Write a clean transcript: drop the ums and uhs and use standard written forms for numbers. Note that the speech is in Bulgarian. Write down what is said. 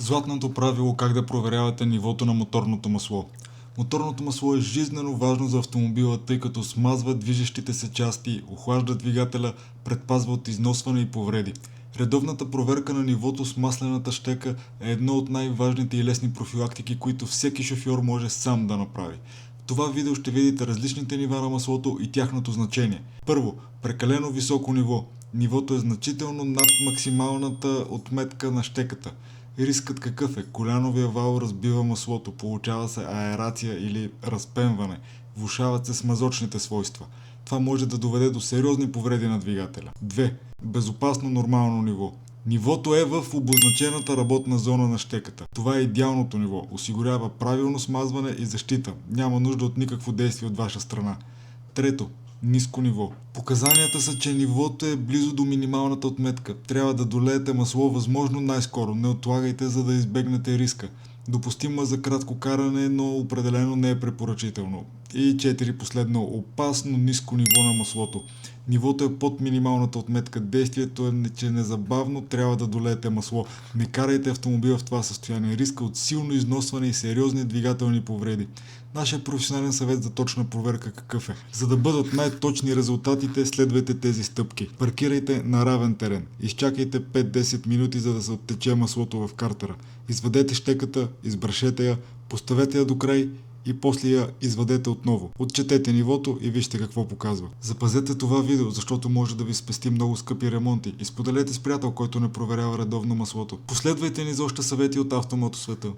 Златното правило как да проверявате нивото на моторното масло. Моторното масло е жизнено важно за автомобила, тъй като смазва движещите се части, охлажда двигателя, предпазва от износване и повреди. Редовната проверка на нивото с маслената щека е едно от най-важните и лесни профилактики, които всеки шофьор може сам да направи. В това видео ще видите различните нива на маслото и тяхното значение. Първо, прекалено високо ниво. Нивото е значително над максималната отметка на щеката. Рискът какъв е? Коляновия вал разбива маслото, получава се аерация или разпенване, влошават се смазочните свойства. Това може да доведе до сериозни повреди на двигателя. 2. Безопасно нормално ниво. Нивото е в обозначената работна зона на щеката. Това е идеалното ниво. Осигурява правилно смазване и защита. Няма нужда от никакво действие от ваша страна. Трето. Ниско ниво. Показанията са, че нивото е близо до минималната отметка. Трябва да долеете масло възможно най-скоро. Не отлагайте, за да избегнете риска. Допустимо е за кратко каране, но определено не е препоръчително. И 4. Последно. Опасно ниско ниво на маслото. Нивото е под минималната отметка. Действието е, че незабавно трябва да долеете масло. Не карайте автомобила в това състояние. Риска от силно износване и сериозни двигателни повреди. Нашия професионален съвет за точна проверка какъв е? За да бъдат най-точни резултатите, следвайте тези стъпки. Паркирайте на равен терен. Изчакайте 5-10 минути, за да се оттече маслото в картера. Извадете щеката, избрашете я, поставете я до край и после я извадете отново. Отчетете нивото и вижте какво показва. Запазете това видео, защото може да ви спести много скъпи ремонти и споделете с приятел, който не проверява редовно маслото. Последвайте ни за още съвети от автомотосвета.